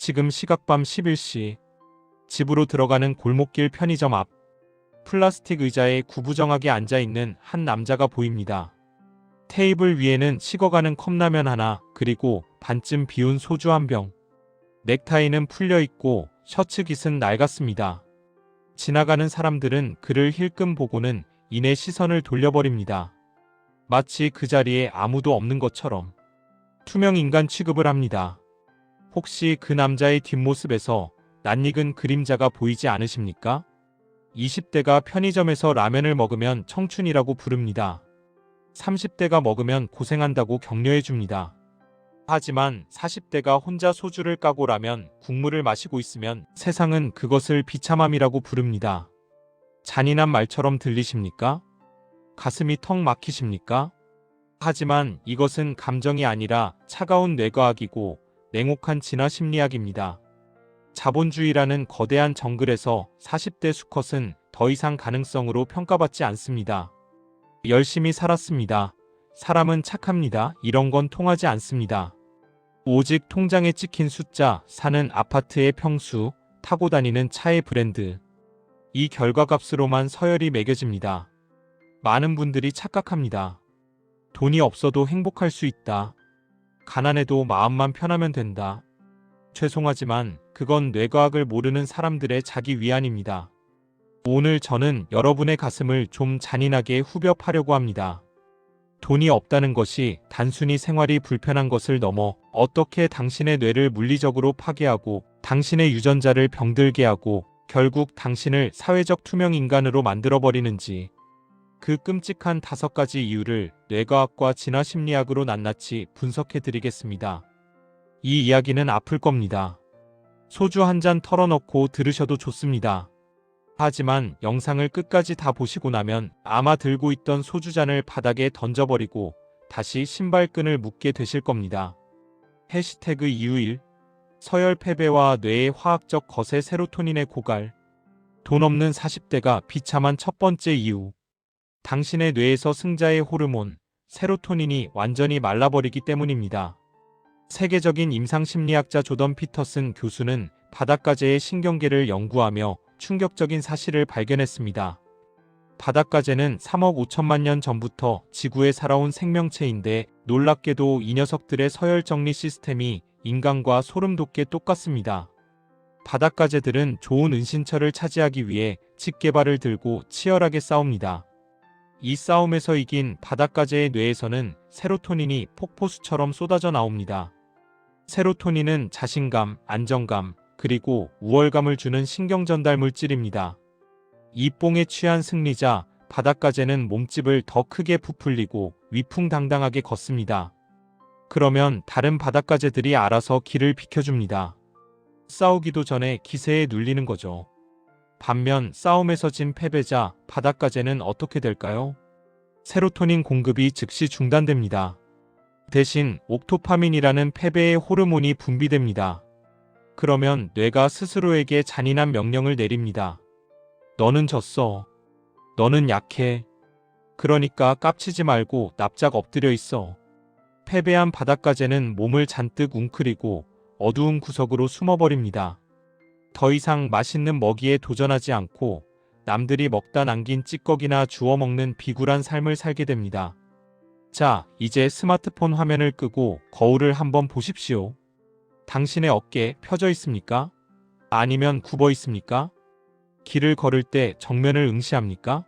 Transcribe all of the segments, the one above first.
지금 시각 밤 11시. 집으로 들어가는 골목길 편의점 앞. 플라스틱 의자에 구부정하게 앉아있는 한 남자가 보입니다. 테이블 위에는 식어가는 컵라면 하나, 그리고 반쯤 비운 소주 한 병. 넥타이는 풀려있고 셔츠 깃은 낡았습니다. 지나가는 사람들은 그를 힐끔 보고는 이내 시선을 돌려버립니다. 마치 그 자리에 아무도 없는 것처럼. 투명 인간 취급을 합니다. 혹시 그 남자의 뒷모습에서 낯익은 그림자가 보이지 않으십니까? 20대가 편의점에서 라면을 먹으면 청춘이라고 부릅니다. 30대가 먹으면 고생한다고 격려해 줍니다. 하지만 40대가 혼자 소주를 까고 라면, 국물을 마시고 있으면 세상은 그것을 비참함이라고 부릅니다. 잔인한 말처럼 들리십니까? 가슴이 턱 막히십니까? 하지만 이것은 감정이 아니라 차가운 뇌과학이고 냉혹한 진화 심리학입니다. 자본주의라는 거대한 정글에서 40대 수컷은 더 이상 가능성으로 평가받지 않습니다. 열심히 살았습니다. 사람은 착합니다. 이런 건 통하지 않습니다. 오직 통장에 찍힌 숫자, 사는 아파트의 평수, 타고 다니는 차의 브랜드. 이 결과값으로만 서열이 매겨집니다. 많은 분들이 착각합니다. 돈이 없어도 행복할 수 있다. 가난해도 마음만 편하면 된다. 죄송하지만 그건 뇌과학을 모르는 사람들의 자기 위안입니다. 오늘 저는 여러분의 가슴을 좀 잔인하게 후벼 파려고 합니다. 돈이 없다는 것이 단순히 생활이 불편한 것을 넘어 어떻게 당신의 뇌를 물리적으로 파괴하고 당신의 유전자를 병들게 하고 결국 당신을 사회적 투명 인간으로 만들어버리는지, 그 끔찍한 5가지 이유를 뇌과학과 진화심리학으로 낱낱이 분석해드리겠습니다. 이 이야기는 아플 겁니다. 소주 한 잔 털어놓고 들으셔도 좋습니다. 하지만 영상을 끝까지 다 보시고 나면 아마 들고 있던 소주잔을 바닥에 던져버리고 다시 신발끈을 묶게 되실 겁니다. 해시태그 이유 1. 서열 패배와 뇌의 화학적 거세 세로토닌의 고갈. 돈 없는 40대가 비참한 첫 번째 이유. 당신의 뇌에서 승자의 호르몬, 세로토닌이 완전히 말라버리기 때문입니다. 세계적인 임상심리학자 조던 피터슨 교수는 바닷가재의 신경계를 연구하며 충격적인 사실을 발견했습니다. 바닷가재는 3억 5천만 년 전부터 지구에 살아온 생명체인데 놀랍게도 이 녀석들의 서열 정리 시스템이 인간과 소름 돋게 똑같습니다. 바닷가재들은 좋은 은신처를 차지하기 위해 집게발을 들고 치열하게 싸웁니다. 이 싸움에서 이긴 바닷가재의 뇌에서는 세로토닌이 폭포수처럼 쏟아져 나옵니다. 세로토닌은 자신감, 안정감, 그리고 우월감을 주는 신경전달 물질입니다. 이 뽕에 취한 승리자, 바닷가재는 몸집을 더 크게 부풀리고 위풍당당하게 걷습니다. 그러면 다른 바닷가재들이 알아서 길을 비켜줍니다. 싸우기도 전에 기세에 눌리는 거죠. 반면 싸움에서 진 패배자, 바닷가재는 어떻게 될까요? 세로토닌 공급이 즉시 중단됩니다. 대신 옥토파민이라는 패배의 호르몬이 분비됩니다. 그러면 뇌가 스스로에게 잔인한 명령을 내립니다. 너는 졌어. 너는 약해. 그러니까 깝치지 말고 납작 엎드려 있어. 패배한 바닷가재는 몸을 잔뜩 웅크리고 어두운 구석으로 숨어버립니다. 더 이상 맛있는 먹이에 도전하지 않고 남들이 먹다 남긴 찌꺼기나 주워 먹는 비굴한 삶을 살게 됩니다. 자, 이제 스마트폰 화면을 끄고 거울을 한번 보십시오. 당신의 어깨 펴져 있습니까? 아니면 굽어 있습니까? 길을 걸을 때 정면을 응시합니까?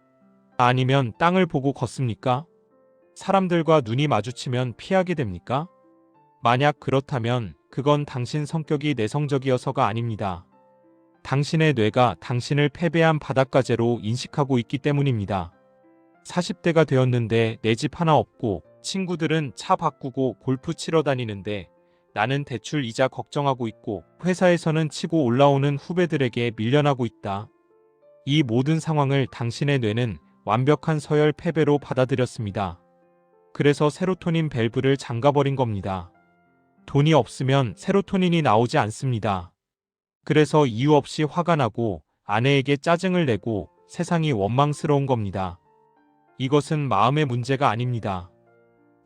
아니면 땅을 보고 걷습니까? 사람들과 눈이 마주치면 피하게 됩니까? 만약 그렇다면 그건 당신 성격이 내성적이어서가 아닙니다. 당신의 뇌가 당신을 패배한 바닷가재로 인식하고 있기 때문입니다. 40대가 되었는데 내 집 하나 없고 친구들은 차 바꾸고 골프 치러 다니는데 나는 대출 이자 걱정하고 있고 회사에서는 치고 올라오는 후배들에게 밀려나고 있다. 이 모든 상황을 당신의 뇌는 완벽한 서열 패배로 받아들였습니다. 그래서 세로토닌 밸브를 잠가버린 겁니다. 돈이 없으면 세로토닌이 나오지 않습니다. 그래서 이유 없이 화가 나고 아내에게 짜증을 내고 세상이 원망스러운 겁니다. 이것은 마음의 문제가 아닙니다.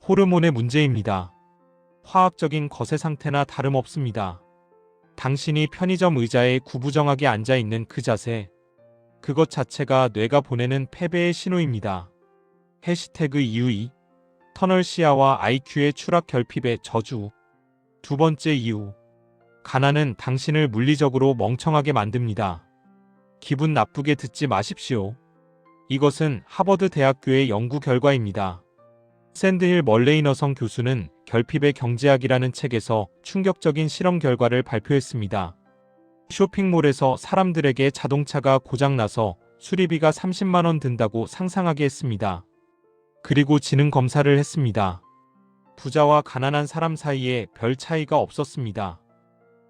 호르몬의 문제입니다. 화학적인 거세 상태나 다름없습니다. 당신이 편의점 의자에 구부정하게 앉아있는 그 자세. 그것 자체가 뇌가 보내는 패배의 신호입니다. 해시태그 이유 2. 터널 시야와 IQ의 추락 결핍의 저주. 두 번째 이유. 가난은 당신을 물리적으로 멍청하게 만듭니다. 기분 나쁘게 듣지 마십시오. 이것은 하버드 대학교의 연구 결과입니다. 샌드힐 멀레이너성 교수는 결핍의 경제학이라는 책에서 충격적인 실험 결과를 발표했습니다. 쇼핑몰에서 사람들에게 자동차가 고장나서 수리비가 30만 원 든다고 상상하게 했습니다. 그리고 지능 검사를 했습니다. 부자와 가난한 사람 사이에 별 차이가 없었습니다.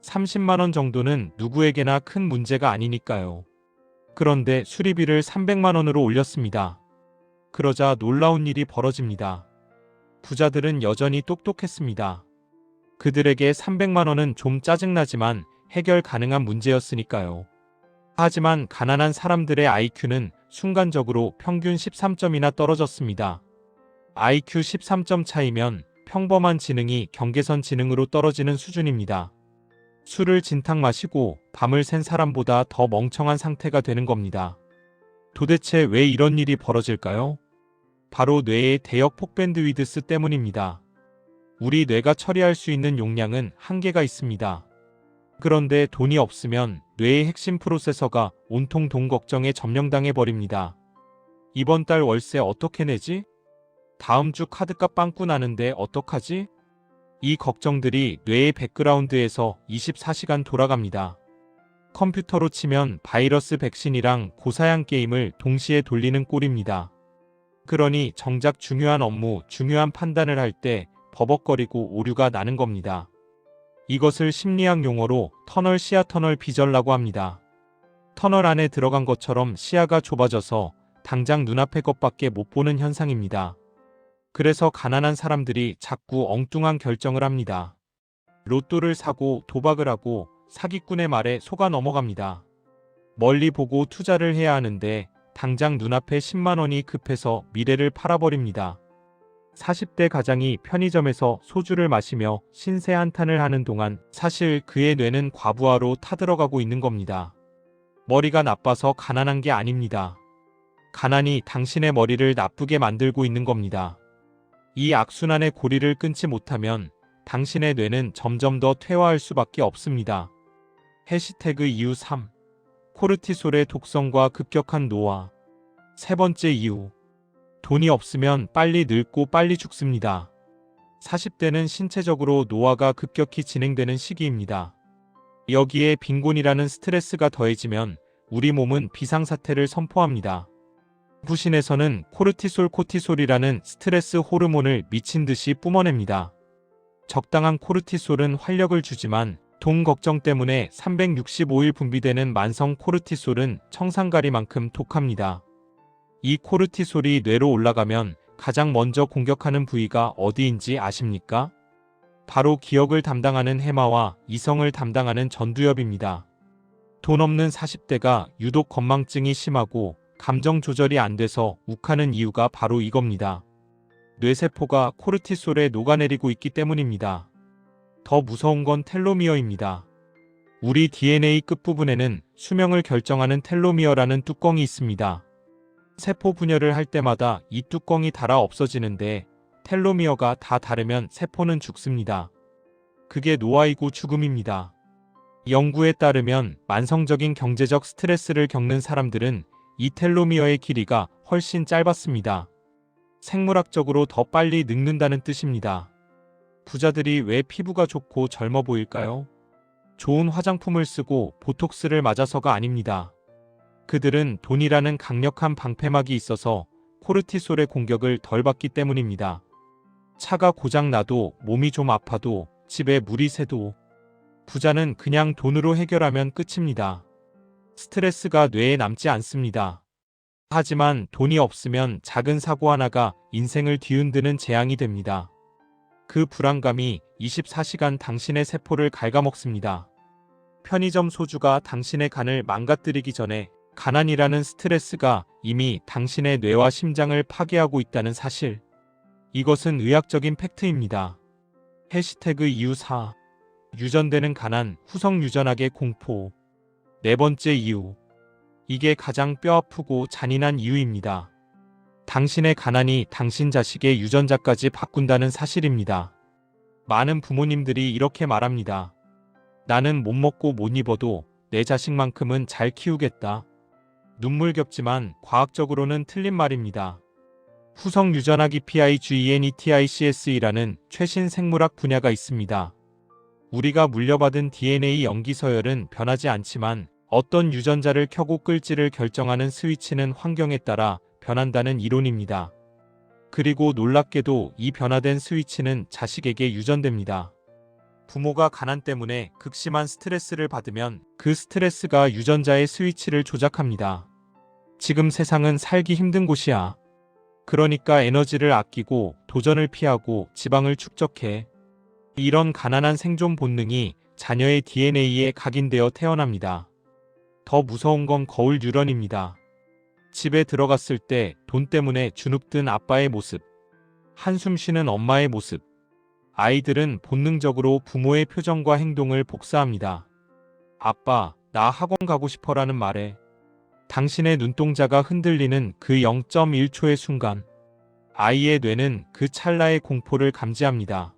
30만 원 정도는 누구에게나 큰 문제가 아니니까요. 그런데 수리비를 300만 원으로 올렸습니다. 그러자 놀라운 일이 벌어집니다. 부자들은 여전히 똑똑했습니다. 그들에게 300만 원은 좀 짜증나지만 해결 가능한 문제였으니까요. 하지만 가난한 사람들의 IQ는 순간적으로 평균 13점이나 떨어졌습니다. IQ 13점 차이면 평범한 지능이 경계선 지능으로 떨어지는 수준입니다. 술을 진탕 마시고 밤을 샌 사람보다 더 멍청한 상태가 되는 겁니다. 도대체 왜 이런 일이 벌어질까요? 바로 뇌의 대역 폭밴드위드스 때문입니다. 우리 뇌가 처리할 수 있는 용량은 한계가 있습니다. 그런데 돈이 없으면 뇌의 핵심 프로세서가 온통 돈 걱정에 점령당해 버립니다. 이번 달 월세 어떻게 내지? 다음 주 카드값 빵꾸 나는데 어떡하지? 이 걱정들이 뇌의 백그라운드에서 24시간 돌아갑니다. 컴퓨터로 치면 바이러스 백신이랑 고사양 게임을 동시에 돌리는 꼴입니다. 그러니 정작 중요한 업무, 중요한 판단을 할 때 버벅거리고 오류가 나는 겁니다. 이것을 심리학 용어로 터널 시야 터널 비전이라고 합니다. 터널 안에 들어간 것처럼 시야가 좁아져서 당장 눈앞의 것밖에 못 보는 현상입니다. 그래서 가난한 사람들이 자꾸 엉뚱한 결정을 합니다. 로또를 사고 도박을 하고 사기꾼의 말에 속아 넘어갑니다. 멀리 보고 투자를 해야 하는데 당장 눈앞에 10만 원이 급해서 미래를 팔아버립니다. 40대 가장이 편의점에서 소주를 마시며 신세 한탄을 하는 동안 사실 그의 뇌는 과부하로 타들어가고 있는 겁니다. 머리가 나빠서 가난한 게 아닙니다. 가난이 당신의 머리를 나쁘게 만들고 있는 겁니다. 이 악순환의 고리를 끊지 못하면 당신의 뇌는 점점 더 퇴화할 수밖에 없습니다. 해시태그 이유 3. 코르티솔의 독성과 급격한 노화. 세 번째 이유. 돈이 없으면 빨리 늙고 빨리 죽습니다. 40대는 신체적으로 노화가 급격히 진행되는 시기입니다. 여기에 빈곤이라는 스트레스가 더해지면 우리 몸은 비상사태를 선포합니다. 부신에서는 코르티솔이라는 스트레스 호르몬을 미친 듯이 뿜어냅니다. 적당한 코르티솔은 활력을 주지만 돈 걱정 때문에 365일 분비되는 만성 코르티솔은 청산가리만큼 독합니다. 이 코르티솔이 뇌로 올라가면 가장 먼저 공격하는 부위가 어디인지 아십니까? 바로 기억을 담당하는 해마와 이성을 담당하는 전두엽입니다. 돈 없는 40대가 유독 건망증이 심하고 감정 조절이 안 돼서 욱하는 이유가 바로 이겁니다. 뇌세포가 코르티솔에 녹아내리고 있기 때문입니다. 더 무서운 건 텔로미어입니다. 우리 DNA 끝부분에는 수명을 결정하는 텔로미어라는 뚜껑이 있습니다. 세포 분열을 할 때마다 이 뚜껑이 닳아 없어지는데 텔로미어가 다 닳으면 세포는 죽습니다. 그게 노화이고 죽음입니다. 연구에 따르면 만성적인 경제적 스트레스를 겪는 사람들은 이 텔로미어의 길이가 훨씬 짧았습니다. 생물학적으로 더 빨리 늙는다는 뜻입니다. 부자들이 왜 피부가 좋고 젊어 보일까요? 좋은 화장품을 쓰고 보톡스를 맞아서가 아닙니다. 그들은 돈이라는 강력한 방패막이 있어서 코르티솔의 공격을 덜 받기 때문입니다. 차가 고장 나도 몸이 좀 아파도 집에 물이 새도 부자는 그냥 돈으로 해결하면 끝입니다. 스트레스가 뇌에 남지 않습니다. 하지만 돈이 없으면 작은 사고 하나가 인생을 뒤흔드는 재앙이 됩니다. 그 불안감이 24시간 당신의 세포를 갉아먹습니다. 편의점 소주가 당신의 간을 망가뜨리기 전에 가난이라는 스트레스가 이미 당신의 뇌와 심장을 파괴하고 있다는 사실. 이것은 의학적인 팩트입니다. 해시태그 이유 4. 유전되는 가난, 후성 유전학의 공포. 네 번째 이유. 이게 가장 뼈아프고 잔인한 이유입니다. 당신의 가난이 당신 자식의 유전자까지 바꾼다는 사실입니다. 많은 부모님들이 이렇게 말합니다. 나는 못 먹고 못 입어도 내 자식만큼은 잘 키우겠다. 눈물겹지만 과학적으로는 틀린 말입니다. 후성 유전학 EPIGENETICS이라는 최신 생물학 분야가 있습니다. 우리가 물려받은 DNA 염기 서열은 변하지 않지만 어떤 유전자를 켜고 끌지를 결정하는 스위치는 환경에 따라 변한다는 이론입니다. 그리고 놀랍게도 이 변화된 스위치는 자식에게 유전됩니다. 부모가 가난 때문에 극심한 스트레스를 받으면 그 스트레스가 유전자의 스위치를 조작합니다. 지금 세상은 살기 힘든 곳이야. 그러니까 에너지를 아끼고 도전을 피하고 지방을 축적해. 이런 가난한 생존 본능이 자녀의 DNA에 각인되어 태어납니다. 더 무서운 건 거울 뉴런입니다. 집에 들어갔을 때 돈 때문에 주눅든 아빠의 모습, 한숨 쉬는 엄마의 모습. 아이들은 본능적으로 부모의 표정과 행동을 복사합니다. 아빠, 나 학원 가고 싶어라는 말에 당신의 눈동자가 흔들리는 그 0.1초의 순간, 아이의 뇌는 그 찰나의 공포를 감지합니다.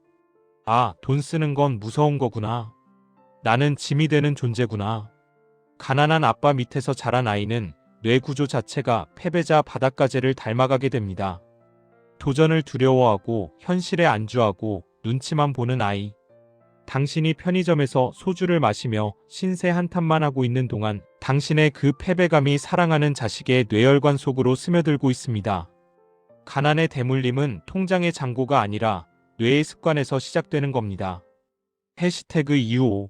아, 돈 쓰는 건 무서운 거구나. 나는 짐이 되는 존재구나. 가난한 아빠 밑에서 자란 아이는 뇌 구조 자체가 패배자 바닷가재를 닮아가게 됩니다. 도전을 두려워하고 현실에 안주하고 눈치만 보는 아이. 당신이 편의점에서 소주를 마시며 신세 한탄만 하고 있는 동안 당신의 그 패배감이 사랑하는 자식의 뇌혈관 속으로 스며들고 있습니다. 가난의 대물림은 통장의 잔고가 아니라 뇌의 습관에서 시작되는 겁니다. 해시태그 25.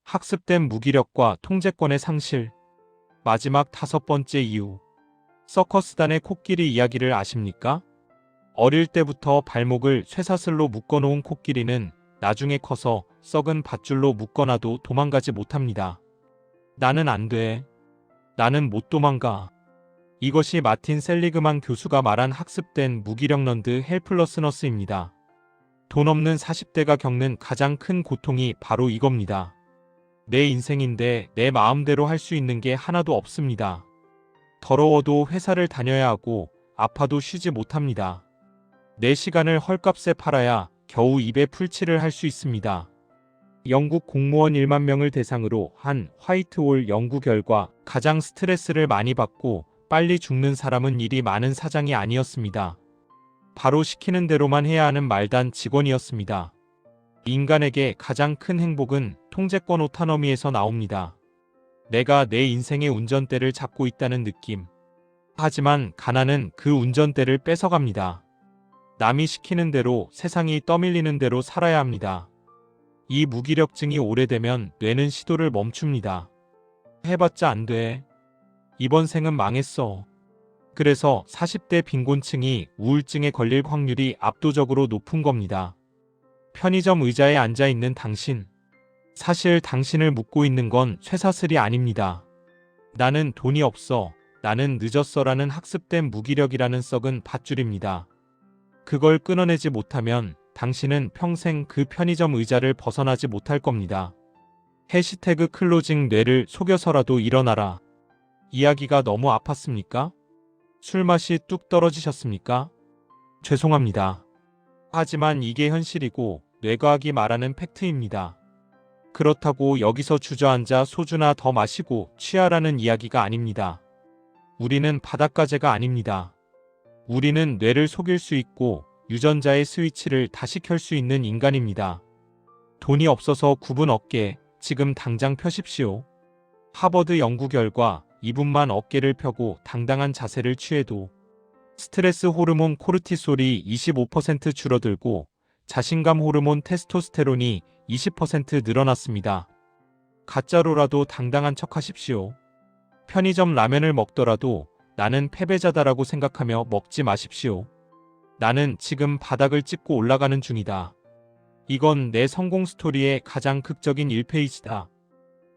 학습된 무기력과 통제권의 상실. 마지막 5번째 이유. 서커스단의 코끼리 이야기를 아십니까? 어릴 때부터 발목을 쇠사슬로 묶어놓은 코끼리는 나중에 커서 썩은 밧줄로 묶어놔도 도망가지 못합니다. 나는 안 돼. 나는 못 도망가. 이것이 마틴 셀리그만 교수가 말한 학습된 무기력런드 헬플러스너스입니다. 돈 없는 40대가 겪는 가장 큰 고통이 바로 이겁니다. 내 인생인데 내 마음대로 할 수 있는 게 하나도 없습니다. 더러워도 회사를 다녀야 하고 아파도 쉬지 못합니다. 내 시간을 헐값에 팔아야 겨우 입에 풀칠을 할 수 있습니다. 영국 공무원 1만 명을 대상으로 한 화이트홀 연구 결과 가장 스트레스를 많이 받고 빨리 죽는 사람은 일이 많은 사장이 아니었습니다. 바로 시키는 대로만 해야 하는 말단 직원이었습니다. 인간에게 가장 큰 행복은 통제권 오타너미에서 나옵니다. 내가 내 인생의 운전대를 잡고 있다는 느낌. 하지만 가난은 그 운전대를 뺏어갑니다. 남이 시키는 대로 세상이 떠밀리는 대로 살아야 합니다. 이 무기력증이 오래되면 뇌는 시도를 멈춥니다. 해봤자 안 돼. 이번 생은 망했어. 그래서 40대 빈곤층이 우울증에 걸릴 확률이 압도적으로 높은 겁니다. 편의점 의자에 앉아 있는 당신. 사실 당신을 묶고 있는 건 쇠사슬이 아닙니다. 나는 돈이 없어. 나는 늦었어라는 학습된 무기력이라는 썩은 밧줄입니다. 그걸 끊어내지 못하면 당신은 평생 그 편의점 의자를 벗어나지 못할 겁니다. 해시태그 클로징 뇌를 속여서라도 일어나라. 이야기가 너무 아팠습니까? 술맛이 뚝 떨어지셨습니까? 죄송합니다. 하지만 이게 현실이고 뇌과학이 말하는 팩트입니다. 그렇다고 여기서 주저앉아 소주나 더 마시고 취하라는 이야기가 아닙니다. 우리는 바닷가재가 아닙니다. 우리는 뇌를 속일 수 있고 유전자의 스위치를 다시 켤 수 있는 인간입니다. 돈이 없어서 굽은 어깨, 지금 당장 펴십시오. 하버드 연구 결과 2분만 어깨를 펴고 당당한 자세를 취해도 스트레스 호르몬 코르티솔이 25% 줄어들고 자신감 호르몬 테스토스테론이 20% 늘어났습니다. 가짜로라도 당당한 척 하십시오. 편의점 라면을 먹더라도 나는 패배자다라고 생각하며 먹지 마십시오. 나는 지금 바닥을 짚고 올라가는 중이다. 이건 내 성공 스토리의 가장 극적인 1페이지다.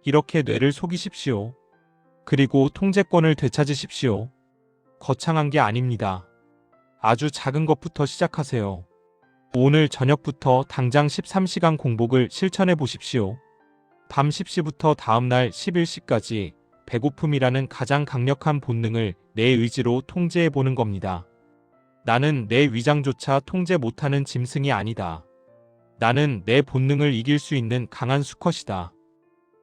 이렇게 뇌를 속이십시오. 그리고 통제권을 되찾으십시오. 거창한 게 아닙니다. 아주 작은 것부터 시작하세요. 오늘 저녁부터 당장 13시간 공복을 실천해 보십시오. 밤 10시부터 다음날 11시까지 배고픔이라는 가장 강력한 본능을 내 의지로 통제해 보는 겁니다. 나는 내 위장조차 통제 못하는 짐승이 아니다. 나는 내 본능을 이길 수 있는 강한 수컷이다.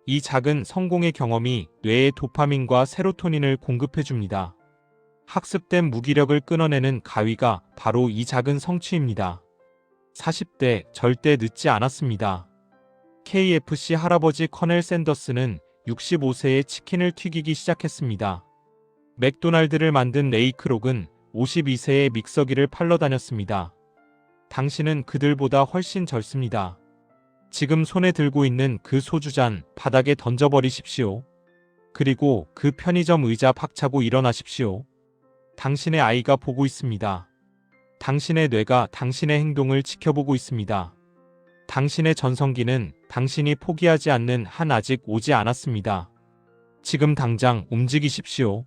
이 작은 성공의 경험이 뇌에 도파민과 세로토닌을 공급해 줍니다. 학습된 무기력을 끊어내는 가위가 바로 이 작은 성취입니다. 40대 절대 늦지 않았습니다. KFC 할아버지 커넬 샌더스는 65세에 치킨을 튀기기 시작했습니다. 맥도날드를 만든 레이 크록은 52세에 믹서기를 팔러 다녔습니다. 당신은 그들보다 훨씬 젊습니다. 지금 손에 들고 있는 그 소주잔 바닥에 던져버리십시오. 그리고 그 편의점 의자 박차고 일어나십시오. 당신의 아이가 보고 있습니다. 당신의 뇌가 당신의 행동을 지켜보고 있습니다. 당신의 전성기는 당신이 포기하지 않는 한 아직 오지 않았습니다. 지금 당장 움직이십시오.